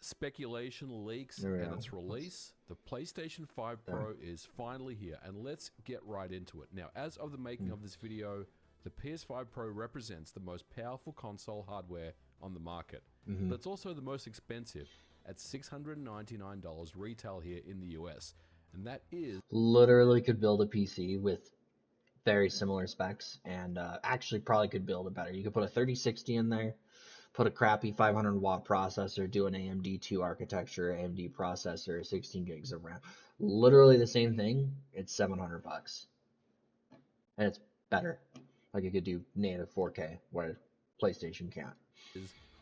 Speculation leaks and its release, the PlayStation 5 Pro is finally here, and let's get right into it. Now, as of the making of this video, the PS5 Pro represents the most powerful console hardware on the market, but it's also the most expensive at $699 retail here in the US, and that is literally could build a PC with very similar specs, and actually probably could build it better. You could put a 3060 in there, put a crappy 500 watt processor, do an AMD 2 architecture, AMD processor, 16 gigs of RAM. Literally the same thing. It's $700, and it's better. Like it could do native 4K where PlayStation can't.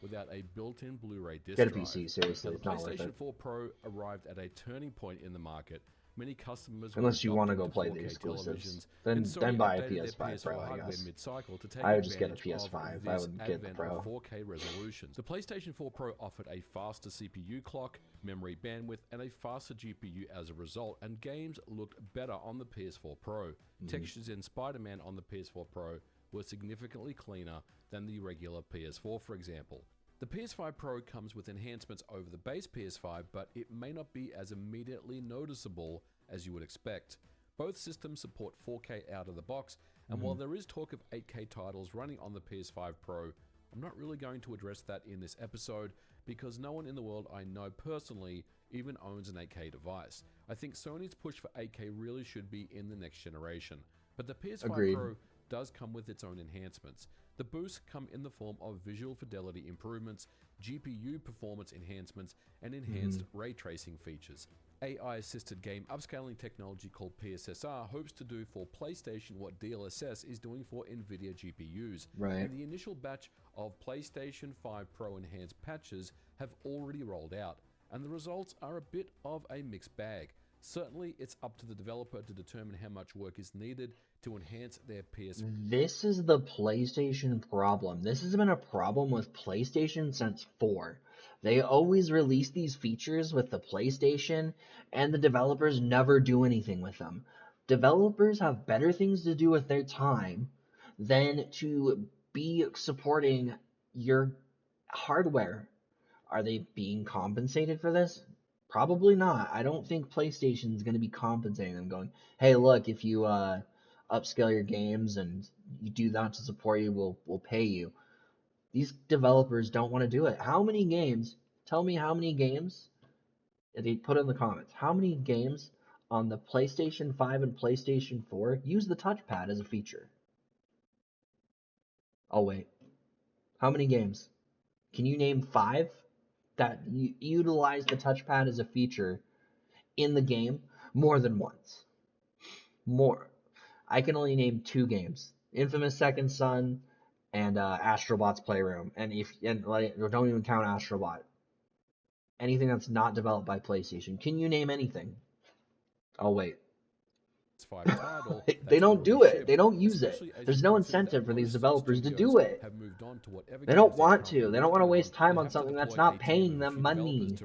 without a built-in Blu-ray disc Get a drive. PC, seriously. Now, It's the not worth PlayStation it. 4 Pro arrived at a turning point in the market. Many customers Unless you want to go to play 4K the exclusives, televisions, then buy a updated their PS5 Pro, I hardware guess. mid-cycle to take I would just get a advantage PS5. of I this wouldn't get the advent Pro. of 4K resolutions. The PlayStation 4 Pro offered a faster CPU clock, memory bandwidth, and a faster GPU as a result, and games looked better on the PS4 Pro. Textures in Spider-Man on the PS4 Pro were significantly cleaner than the regular PS4, for example. The PS5 Pro comes with enhancements over the base PS5, but it may not be as immediately noticeable as you would expect. Both systems support 4K out of the box, and while there is talk of 8K titles running on the PS5 Pro, I'm not really going to address that in this episode because no one in the world I know personally even owns an 8K device. I think Sony's push for 8K really should be in the next generation, but the PS5 Agreed. Pro does come with its own enhancements. The boosts come in the form of visual fidelity improvements, GPU performance enhancements, and enhanced ray tracing features. AI-assisted game upscaling technology called PSSR hopes to do for PlayStation what DLSS is doing for NVIDIA GPUs. Right. And the initial batch of PlayStation 5 Pro enhanced patches have already rolled out, and the results are a bit of a mixed bag. Certainly, it's up to the developer to determine how much work is needed to enhance their PS. This is the PlayStation problem. This has been a problem with PlayStation since 4. They always release these features with the PlayStation, and the developers never do anything with them. Developers have better things to do with their time than to be supporting your hardware. Are they being compensated for this? Probably not. I don't think PlayStation is going to be compensating them, going, hey, look, if you upscale your games and you do that to support you, we'll pay you. These developers don't want to do it. How many games? Tell me how many games. They put in the comments. How many games on the PlayStation 5 and PlayStation 4 use the touchpad as a feature? Oh wait. How many games? Can you name 5 that utilize the touchpad as a feature in the game more than once? More. I can only name 2 games: Infamous Second Son and Astrobot's Playroom. And don't even count Astrobot. Anything that's not developed by PlayStation. Can you name anything? Oh wait. Title They don't do it. They don't use it. There's no incentive for these developers to do it. They don't want to. They don't want to waste time on something that's not paying them money.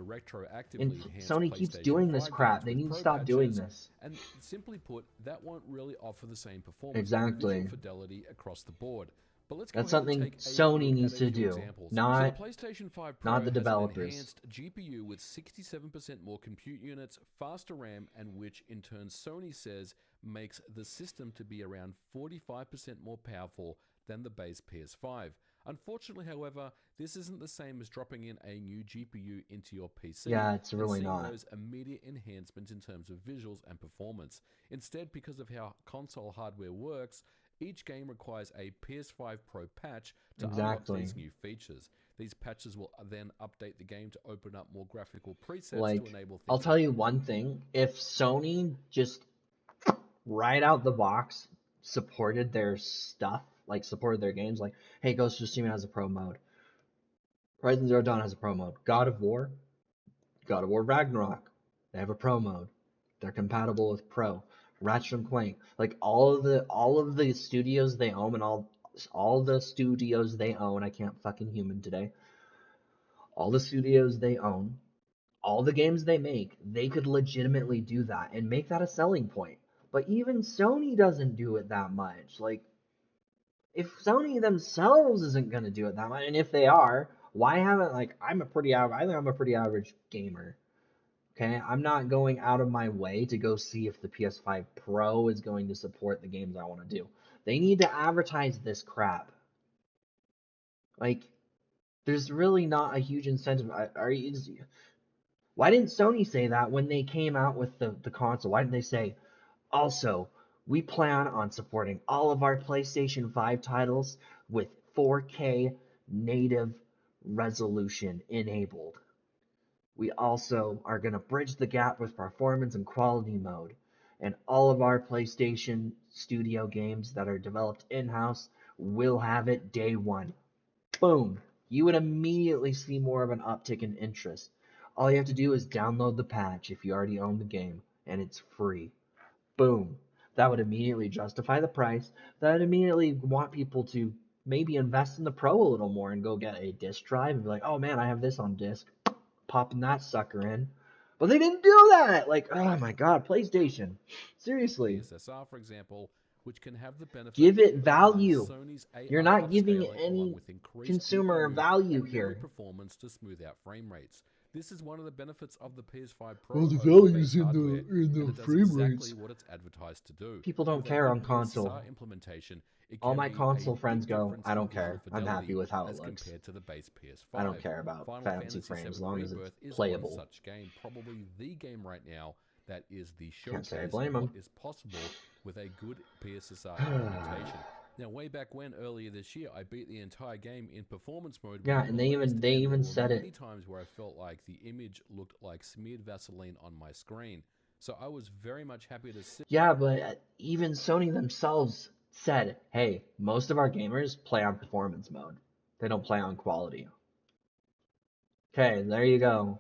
And Sony keeps doing this crap. They need to stop doing this. And simply put, that won't really offer the same performance Exactly. and visual fidelity across the board. But let's go That's ahead and something take a Sony look needs at a to few do, examples. not So the PlayStation 5 Pro not the has developers. an enhanced GPU with 67% more compute units, faster RAM, and which in turn Sony says makes the system to be around 45% more powerful than the base PS5. Unfortunately, however, this isn't the same as dropping in a new GPU into your PC. Yeah, it's really and seeing not. those immediate enhancements in terms of visuals and performance. Instead, because of how console hardware works, each game requires a PS5 Pro patch to unlock these new features. These patches will then update the game to open up more graphical presets to enable things. I'll tell you one thing. If Sony just right out the box supported their stuff, like supported their games, like, hey, Ghost of Tsushima has a pro mode. Horizon Zero Dawn has a pro mode. God of War Ragnarok, they have a pro mode. They're compatible with Pro. Ratchet and Clank, like all of the studios they own and all the studios they own. I can't fucking human today. All the studios they own, all the games they make, they could legitimately do that and make that a selling point. But even Sony doesn't do it that much. Like, if Sony themselves isn't going to do it that much, and if they are, Why haven't like I'm a pretty average? I think I'm a pretty average gamer. Okay, I'm not going out of my way to go see if the PS5 Pro is going to support the games I want to do. They need to advertise this crap. Like, there's really not a huge incentive. Why didn't Sony say that when they came out with the console? Why didn't they say, also, we plan on supporting all of our PlayStation 5 titles with 4K native resolution enabled. We also are going to bridge the gap with performance and quality mode. And all of our PlayStation Studio games that are developed in-house will have it day one. Boom. You would immediately see more of an uptick in interest. All you have to do is download the patch if you already own the game, and it's free. Boom. That would immediately justify the price. That would immediately want people to maybe invest in the Pro a little more and go get a disc drive and be like, oh man, I have this on disc. Popping that sucker in. But they didn't do that! Like, oh my god, PlayStation. Seriously. PSSR, for example, which can have the benefit Give it of value. Sony's You're AI not giving upscaling along any with increased consumer GPU value and memory here. performance to smooth out frame rates. This is one of the benefits of the PS5 Pro Well, the over the value's base in hardware, the and it does frame exactly rates. what it's advertised to do. People don't With a care good on console. PSSR implementation, it All can my be console a friends big go, difference I in don't visual care. I'm happy fidelity with how it as looks. compared to the base PS5. I don't care about Final fancy Fantasy frames as VII long as it's Rebirth is one playable. such game, probably the game right now that is the Can't say I showcase blame of what 'em. is possible with a good PSSR implementation. Now, way back when, earlier this year, I beat the entire game in performance mode. Yeah, when and they released, even there said were many it. times where I felt like the image looked like smeared Vaseline on my screen. So I was very much happy to see. Yeah, but even Sony themselves said, hey, most of our gamers play on performance mode. They don't play on quality. Okay, there you go.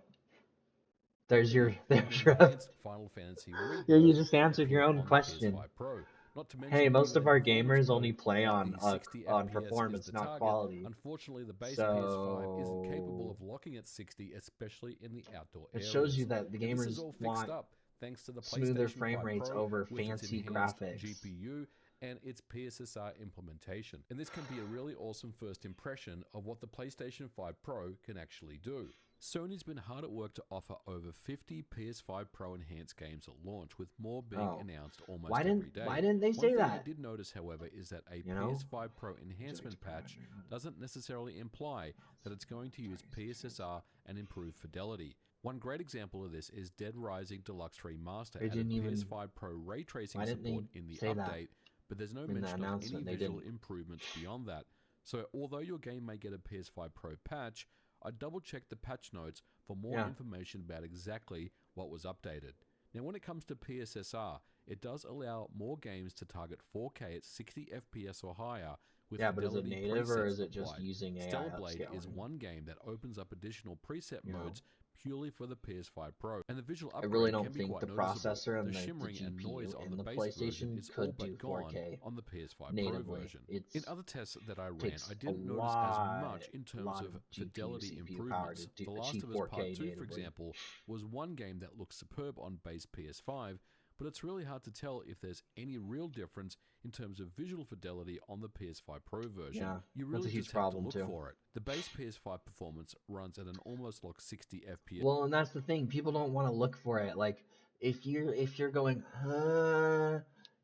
There's An your enhanced Final Fantasy yeah, you Rebirth just answered your appear own on the question. PS5 Pro. Not to Hey, mention, most even of in our performance gamers only mode, play if the 60 on FPS is performance, the not target, quality. unfortunately the base PS5 isn't capable So of locking at 60, especially in the outdoor it shows areas. you that the Now, this is gamers all fixed want up thanks to the smoother PlayStation frame 5 rates Pro over with its fancy enhanced graphics. GPU and its PSSR implementation. And this can be a really awesome first impression of what the PlayStation 5 Pro can actually do. Sony's been hard at work to offer over 50 PS5 Pro enhanced games at launch, with more being announced almost every day. Why didn't they One say thing I that? did notice, however, is that a You know? PS5 Pro enhancement patch doesn't necessarily imply that it's going to use PSSR and improve fidelity. One great example of this is Dead Rising Deluxe Remaster added PS5 Pro ray tracing support in the update, but there's no mention of any visual improvements beyond that. So although your game may get a PS5 Pro patch, I double-checked the patch notes for more information about exactly what was updated. Now, when it comes to PSSR, it does allow more games to target 4K at 60 FPS or higher, with but is it fidelity native or presets is it just applied. using AI Stellar Blade upscaling? is one game that opens up additional preset modes purely for the PS5 Pro, and the visual upgrade I really don't can be think quite the noticeable. processor and The the shimmering and noise GPU on in the the base version PlayStation is all could do but gone 4K on the PS5 Pro natively. version. It In other tests that I ran, takes I a didn't notice as much in terms lot of GPU, fidelity CPU power improvements. to The Last achieve of Us 4K Part 2, for natively. example, was one game that looks superb on base PS5, but it's really hard to tell if there's any real difference in terms of visual fidelity on the PS5 Pro version. Yeah, You that's really a huge just have to problem look too. for it. The base PS5 performance runs at an almost like 60 FPS. Well, and that's the thing. People don't want to look for it. Like if you're going,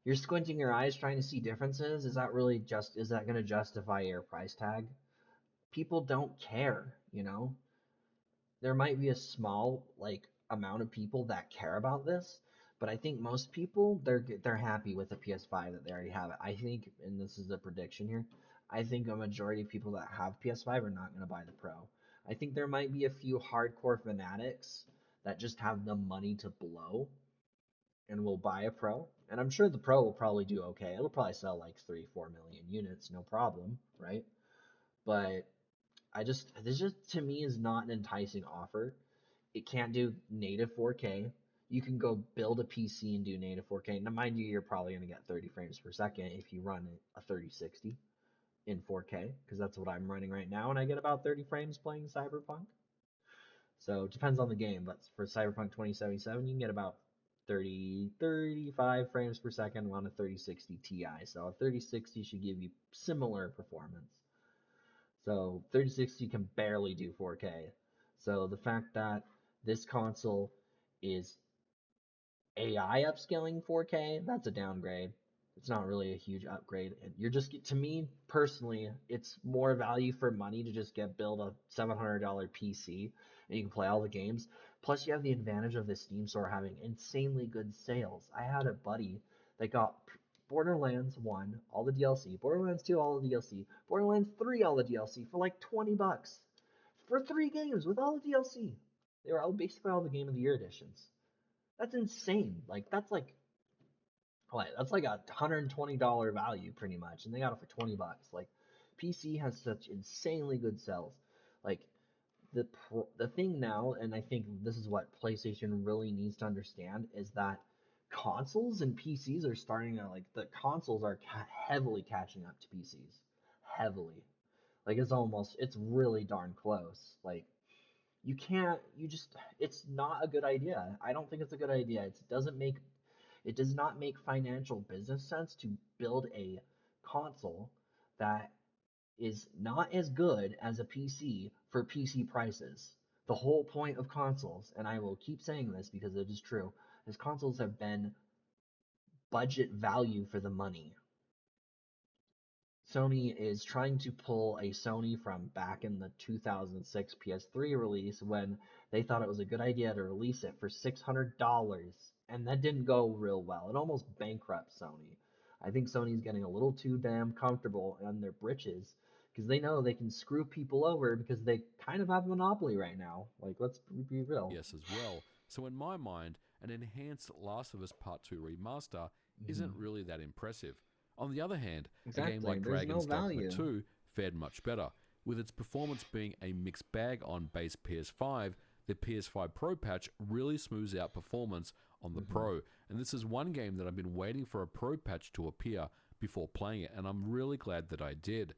you're squinting your eyes trying to see differences. Is that going to justify your price tag? People don't care, you know. There might be a small like amount of people that care about this, but I think most people they're happy with the PS5 that they already have it. I think, and this is a prediction here, I think a majority of people that have PS5 are not going to buy the Pro. I think there might be a few hardcore fanatics that just have the money to blow and will buy a Pro. And I'm sure the Pro will probably do okay. It'll probably sell like 3-4 million units, no problem, right? But this just to me is not an enticing offer. It can't do native 4K. You can go build a PC and do native 4K. Now, mind you, you're probably going to get 30 frames per second if you run a 3060 in 4K, because that's what I'm running right now, and I get about 30 frames playing Cyberpunk. So it depends on the game, but for Cyberpunk 2077, you can get about 35 frames per second on a 3060 Ti. So a 3060 should give you similar performance. So 3060 can barely do 4K. So the fact that this console is AI upscaling 4K, that's a downgrade. It's not really a huge upgrade. And you're just, to me personally, it's more value for money to just build a $700 PC and you can play all the games. Plus, you have the advantage of the Steam store having insanely good sales. I had a buddy that got Borderlands 1, all the DLC, Borderlands 2, all the DLC, Borderlands 3, all the DLC for like $20 for 3 games with all the DLC. They were all basically all the Game of the Year editions. That's insane. Like that's like a $120 value pretty much, and they got it for $20. Like PC has such insanely good sales. Like the thing now, and I think this is what PlayStation really needs to understand is that consoles and PCs are starting to the consoles are heavily catching up to PCs, heavily. Like it's really darn close. Like you just it's not a good idea. I don't think it's a good idea. It does not make financial business sense to build a console that is not as good as a PC for PC prices. The whole point of consoles, and I will keep saying this because it is true, is consoles have been budget value for the money. Sony is trying to pull a Sony from back in the 2006 PS3 release when they thought it was a good idea to release it for $600, and that didn't go real well. It almost bankrupted Sony. I think Sony's getting a little too damn comfortable in their britches because they know they can screw people over because they kind of have a monopoly right now. Like, let's be real. Yes, as well. So in my mind, an enhanced Last of Us Part 2 remaster isn't Mm-hmm. really that impressive. On the other hand, a game Exactly. like There's no Dragon's Dogma value. 2 fared much better, with its performance being a mixed bag on base PS5. The PS5 Pro patch really smooths out performance on the Mm-hmm. Pro, and this is one game that I've been waiting for a Pro patch to appear before playing it, and I'm really glad that I did.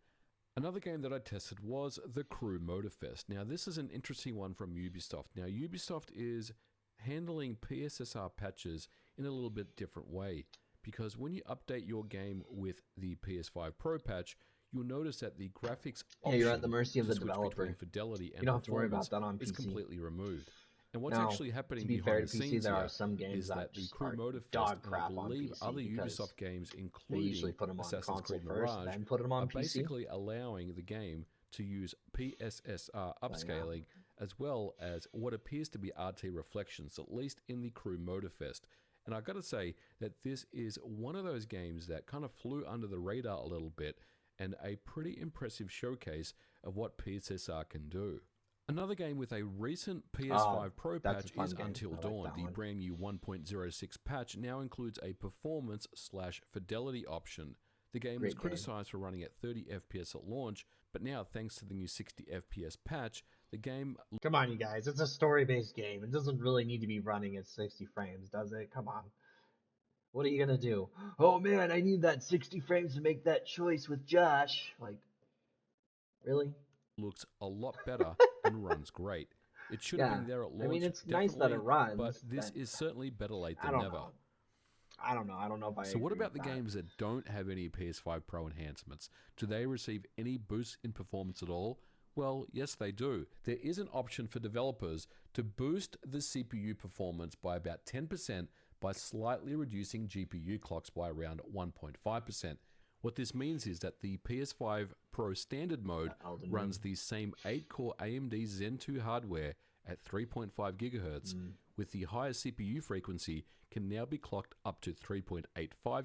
Another game that I tested was the Crew Motorfest. Now, this is an interesting one from Ubisoft. Now, Ubisoft is handling PSSR patches in a little bit different way because when you update your game with the PS5 Pro patch, you'll notice that the graphics Yeah, you're at option the mercy of to the switch between developer. fidelity You and don't have to worry about performance that on is PC. completely removed. And what's Now, actually to happening be fair behind to the PC, scenes there are here some games is that that the just Crew are Motorfest dog and I crap on believe PC other because Ubisoft games, they usually including put them on Assassin's console Creed first, Mirage, then put them are on PC. basically allowing the game to use PSSR But yeah, upscaling as well as what appears to be RT reflections, at least in the Crew Motorfest. And I gotta say that this is one of those games that kind of flew under the radar a little bit and a pretty impressive showcase of what PSSR can do. Another game with a recent PS5 Pro that's a patch fun is game. Until I like Dawn. that The one. brand new 1.06 patch now includes a performance/fidelity option. The game was Great game. criticized for running at 30 FPS at launch, but now, thanks to the new 60 FPS patch, the game. Come on, you guys. It's a story-based game. It doesn't really need to be running at 60 frames, does it? Come on. What are you gonna do? Oh man, I need that 60 frames to make that choice with Josh. Like, really? Looks a lot better and runs great. It should have Yeah. been there at I mean, launch, it's nice that it definitely, but runs. this is certainly better late I than don't never. know. I don't know. I don't know if I So what agree about with the that. games that don't have any PS5 Pro enhancements? Do they receive any boost in performance at all? Well, yes, they do. There is an option for developers to boost the CPU performance by about 10% by slightly reducing GPU clocks by around 1.5%. What this means is that the PS5 Pro standard mode Elden runs Ring. the same 8-core AMD Zen 2 hardware at 3.5 gigahertz, with the higher CPU frequency can now be clocked up to 3.85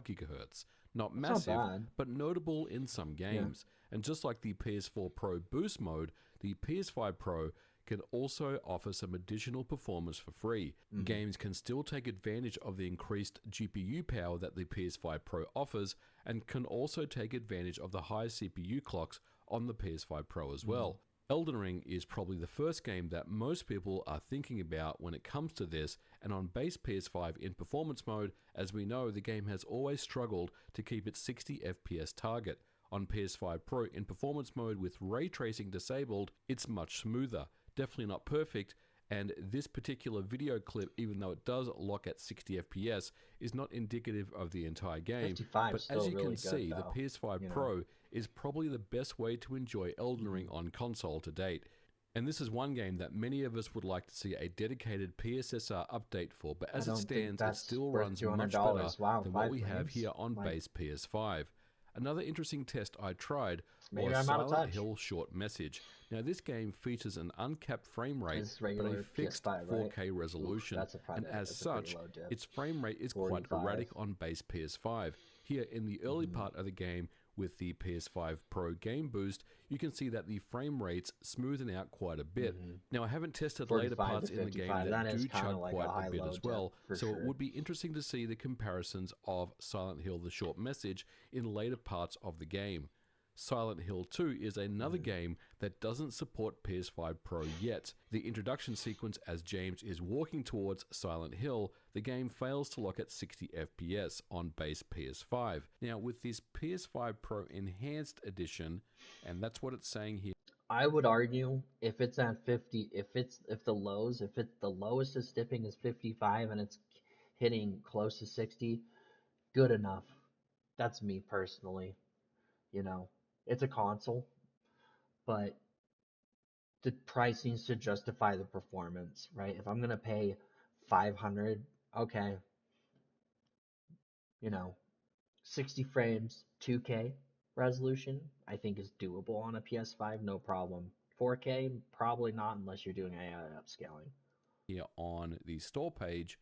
gigahertz. Not That's not massive, bad. but notable in some games. And just like the PS4 Pro boost mode, the PS5 Pro can also offer some additional performance for free. Games can still take advantage of the increased GPU power that the PS5 Pro offers and can also take advantage of the high CPU clocks on the PS5 Pro as well. Elden Ring is probably the first game that most people are thinking about when it comes to this, and on base PS5 in performance mode, as we know, the game has always struggled to keep its 60 FPS target. On PS5 Pro in performance mode with ray tracing disabled, it's much smoother. Definitely not perfect, And this particular video clip, even though it does lock at 60 FPS, is not indicative of the entire game. 55 But still as you really can good, see, though, the PS5 you know. Pro is probably the best way to enjoy Elden Ring on console to date. And this is one game that many of us would like to see a dedicated PSSR update for, but as it stands, it still runs much better than what we have here on base PS5. Another interesting test I tried was Silent Hill Short Message. Now this game features an uncapped frame rate, but a fixed PS5, 4K resolution, and as such, its frame rate is quite erratic on base PS5. Here in the early part of the game, with the PS5 Pro Game Boost, you can see that the frame rates smoothen out quite a bit. Now, I haven't tested later parts in the game that do chug quite a bit as well, so it would be interesting to see the comparisons of Silent Hill The Short Message in later parts of the game. Silent Hill 2 is another game that doesn't support PS5 Pro yet. The introduction sequence as James is walking towards Silent Hill, the game fails to lock at 60 FPS on base PS5. Now with this PS5 Pro Enhanced Edition, and that's what it's saying here, I would argue if it's at 50, if the lowest it's dipping is 55 and it's hitting close to 60, good enough. That's me personally. You know, it's a console, but the price needs to justify the performance, right? If I'm gonna pay 500, okay, 60 frames, 2K resolution, I think is doable on a PS5, no problem. 4K, probably not unless you're doing AI upscaling. Here on the store page,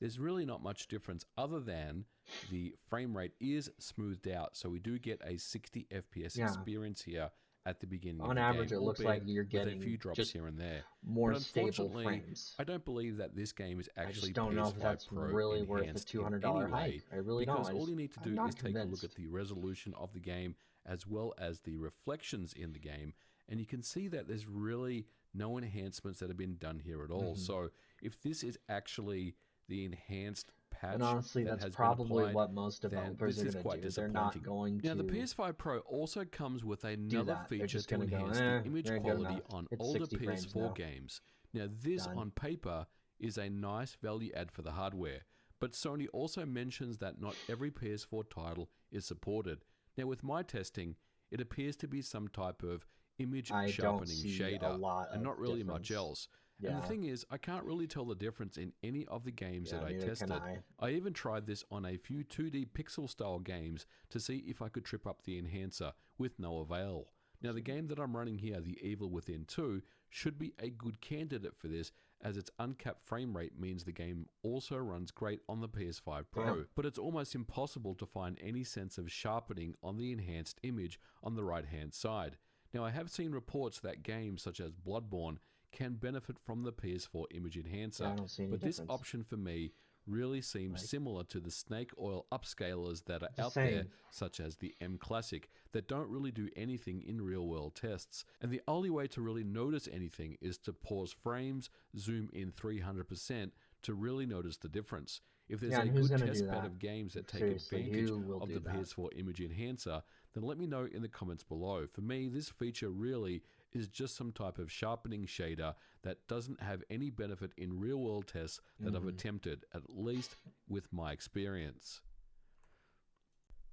there's really not much difference other than the frame rate is smoothed out. So we do get a 60 FPS experience here at the beginning on of the average game, it looks like you're getting with a few drops just here and there. more but stable frames. I don't believe that this game is actually I just don't know if that's Pro really worth the enhanced $200 hike. I really don't. Because all you need to do is take a look convinced. at the resolution of the game as well as the reflections in the game, and you can see that there's really no enhancements that have been done here at all. So if this is actually the enhanced patch, and honestly, that that's has probably been applied, what most developers are going to do. They're not going to. Now, the PS5 Pro also comes with another feature to go, enhance the image quality enough. on It's older 60 frames PS4 now. games. Now, this on paper is a nice value add for the hardware, but Sony also mentions that not every PS4 title is supported. Now, with my testing, it appears to be some type of image sharpening shader and not really much else. And the thing is, I can't really tell the difference in any of the games that I tested. I even tried this on a few 2D pixel style games to see if I could trip up the enhancer with no avail. Now the game that I'm running here, The Evil Within 2, should be a good candidate for this, as its uncapped frame rate means the game also runs great on the PS5 Pro, but it's almost impossible to find any sense of sharpening on the enhanced image on the right hand side. Now I have seen reports that games such as Bloodborne can benefit from the PS4 image enhancer, but this option for me really seems similar to the snake oil upscalers that are out there, such as the M Classic, that don't really do anything in real world tests. And the only way to really notice anything is to pause frames, zoom in 300% to really notice the difference. If there's a good test bed of games that take advantage of the PS4 image enhancer, then let me know in the comments below. For me, this feature really is just some type of sharpening shader that doesn't have any benefit in real world tests that I've attempted, at least with my experience.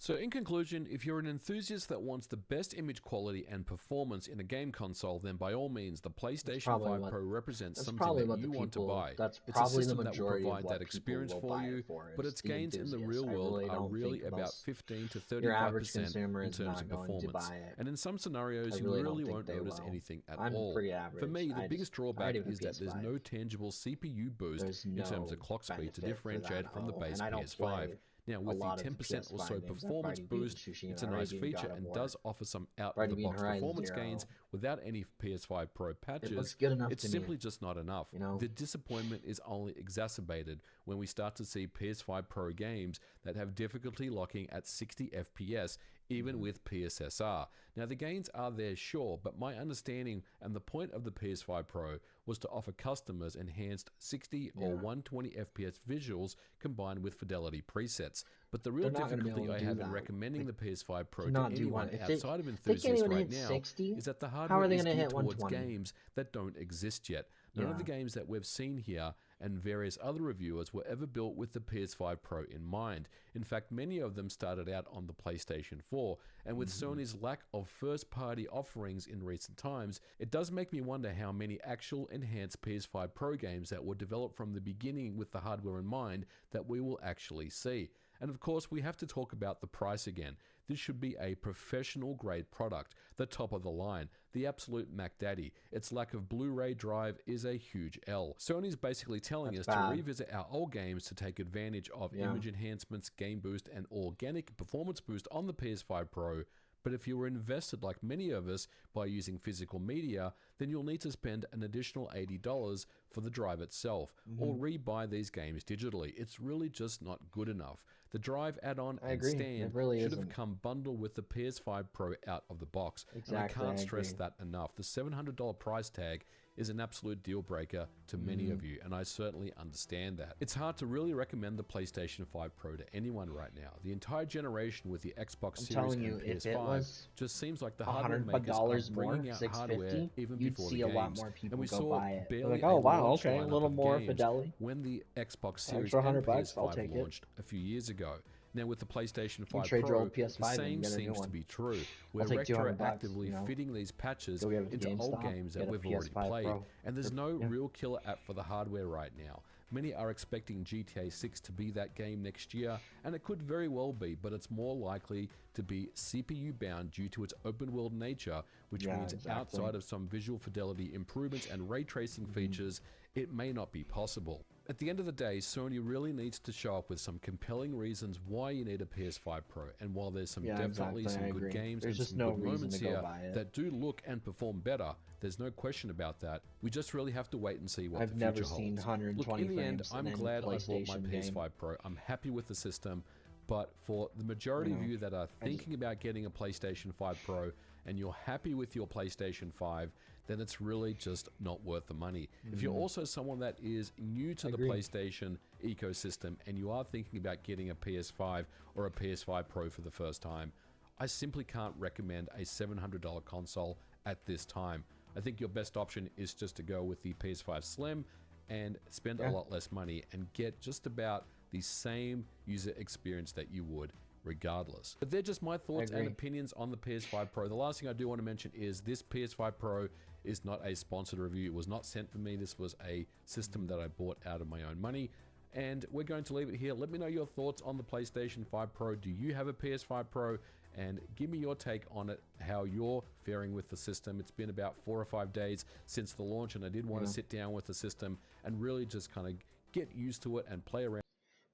So in conclusion, if you're an enthusiast that wants the best image quality and performance in a game console, then by all means, the PlayStation 5 Pro represents something that you want to buy. It's a system that will provide that experience for you, but its gains in the real world are really about 15 to 35% in terms of performance. And in some scenarios, you really won't notice anything at all. For me, the biggest drawback is that there's no tangible CPU boost in terms of clock speed to differentiate it from the base PS5. Now, with the 10% or so performance boost, it's a nice feature and does offer some out-of-the-box performance gains without any PS5 Pro patches. It's simply just not enough. The disappointment is only exacerbated when we start to see PS5 Pro games that have difficulty locking at 60 FPS, even with PSSR. Now, the gains are there, sure, but my understanding and the point of the PS5 Pro was to offer customers enhanced 60 or 120 FPS visuals combined with fidelity presets. But the real difficulty I have in recommending the PS5 Pro to anyone outside of enthusiasts right now is that the hardware is geared towards games that don't exist yet. None of the Yeah. games that we've seen here and various other reviewers were ever built with the PS5 Pro in mind. In fact, many of them started out on the PlayStation 4, and with Sony's lack of first-party offerings in recent times, it does make me wonder how many actual enhanced PS5 Pro games that were developed from the beginning with the hardware in mind that we will actually see. And of course, we have to talk about the price again. This should be a professional grade product, the top of the line, the absolute Mac Daddy. Its lack of Blu-ray drive is a huge L. Sony's basically telling That's us to bad. revisit our old games to take advantage of Yeah. image enhancements, game boost, and organic performance boost on the PS5 Pro. But if you were invested like many of us by using physical media, then you'll need to spend an additional $80 for the drive itself, or re-buy these games digitally. It's really just not good enough. The drive add-on I and agree. stand It really should have isn't. come bundled with the PS5 Pro out of the box. And I Exactly, can't I stress agree. that enough. The $700 price tag is an absolute deal breaker to many of you, and I certainly understand that. It's hard to really recommend the PlayStation 5 Pro to anyone right now. The entire generation with the Xbox I'm Series telling and you, if it PS5 was just seems like the hardware $100 makers are more, bringing out hardware 650, even you'd before see the a lot games. more And people we go saw buy it. They're barely like, a oh wow, launch okay, a lineup little of more games fidelity. when the Xbox Series Extra and $100, I'll PS5 take it. launched a few years ago. Now with the PlayStation You can 5 trade your Pro, old the PS5 in and same get a new seems to one. be true, I'll where take $200, retroactively fitting these patches Go get it to into old GameStop, games that get a we've already PS5 played, Pro. and there's Or- no yeah. real killer app for the hardware right now. Many are expecting GTA 6 to be that game next year, and it could very well be, but it's more likely to be CPU bound due to its open world nature, which Yeah, means exactly. outside of some visual fidelity improvements and ray tracing features, it may not be possible. At the end of the day, Sony really needs to show up with some compelling reasons why you need a PS5 Pro, and while there's some Yeah, definitely exactly, some I good agree. games There's and just some no good reason moments to go here buy it. that do look and perform better, there's no question about that. We just really have to wait and see what I've the future never seen holds. 120 Look, in the end, frames in I'm any glad I bought my PlayStation game. PS5 Pro. I'm happy with the system, but for the majority of know. you that are thinking about getting a PlayStation 5 Pro and you're happy with your PlayStation 5, then it's really just not worth the money. If you're also someone that is new to the Agree. PlayStation ecosystem and you are thinking about getting a PS5 or a PS5 Pro for the first time, I simply can't recommend a $700 console at this time. I think your best option is just to go with the PS5 Slim and spend a lot less money and get just about the same user experience that you would regardless. But they're just my thoughts and agree. opinions on the PS5 Pro. The last thing I do want to mention is this PS5 Pro is not a sponsored review. It was not sent for me. This was a system that I bought out of my own money. And we're going to leave it here. Let me know your thoughts on the PlayStation 5 Pro. Do you have a PS5 Pro? And give me your take on it, how you're faring with the system. It's been about 4 or 5 days since the launch, and I did want to sit down with the system and really just kind of get used to it and play around.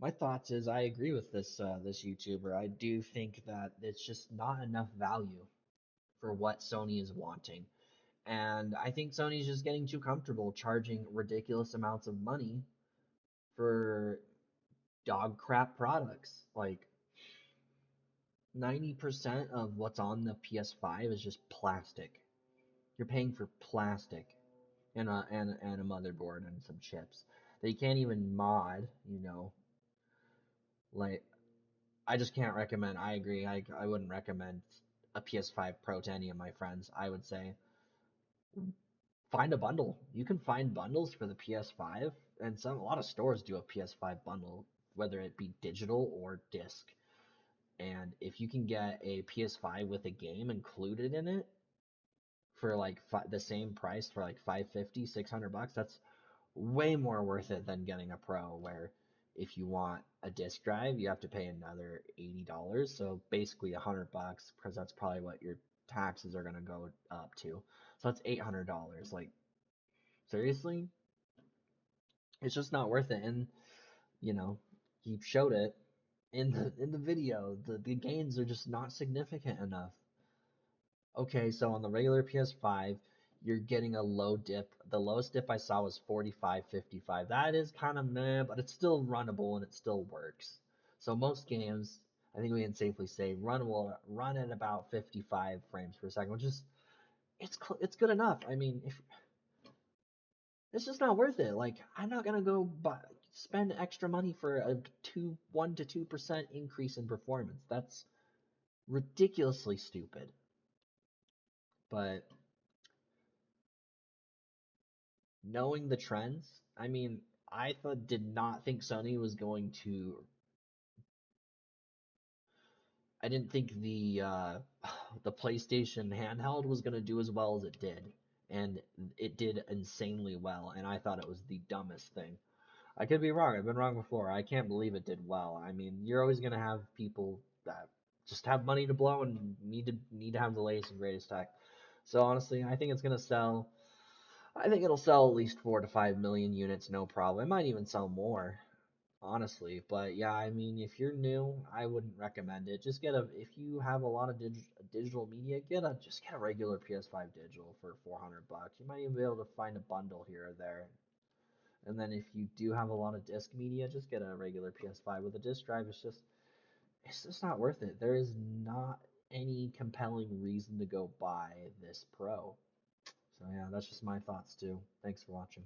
My thoughts is I agree with this YouTuber. I do think that it's just not enough value for what Sony is wanting. And I think Sony's just getting too comfortable charging ridiculous amounts of money for dog crap products. Like 90% of what's on the PS5 is just plastic. You're paying for plastic and a motherboard and some chips that you can't even mod, you know. Like I just can't recommend. I agree. I wouldn't recommend a PS5 Pro to any of my friends. I would say find a bundle. You can find bundles for the PS5, and a lot of stores do a PS5 bundle, whether it be digital or disc. And if you can get a PS5 with a game included in it for like the same price for like 550, $600, that's way more worth it than getting a Pro, where if you want a disk drive, you have to pay another $80. So basically $100, because that's probably what your taxes are gonna go up to. So that's $800. Like seriously, it's just not worth it. And you know, he showed it in the video. The gains are just not significant enough. Okay, so on the regular PS5, you're getting a low dip. The lowest dip I saw was 45-55. That is kind of meh, but it's still runnable and it still works. So most games, I think we can safely say, run at about 55 frames per second, which is it's good enough. I mean, if it's just not worth it. Like I'm not gonna go spend extra money for a 1 to 2% increase in performance. That's ridiculously stupid. But knowing the trends, I mean, did not think Sony was going to. I didn't think the PlayStation handheld was going to do as well as it did, and it did insanely well. And I thought it was the dumbest thing. I could be wrong. I've been wrong before. I can't believe it did well. I mean, you're always going to have people that just have money to blow and need to have the latest and greatest tech. So honestly, I think it's going to sell. I think it'll sell at least 4 to 5 million units, no problem. It might even sell more, honestly. But yeah, I mean, if you're new, I wouldn't recommend it. Just get a if you have a lot of digital media, just get a regular PS5 digital for 400 bucks. You might even be able to find a bundle here or there. And then if you do have a lot of disc media, just get a regular PS5 with a disc drive. It's just not worth it. There is not any compelling reason to go buy this Pro. So yeah, that's just my thoughts too. Thanks for watching.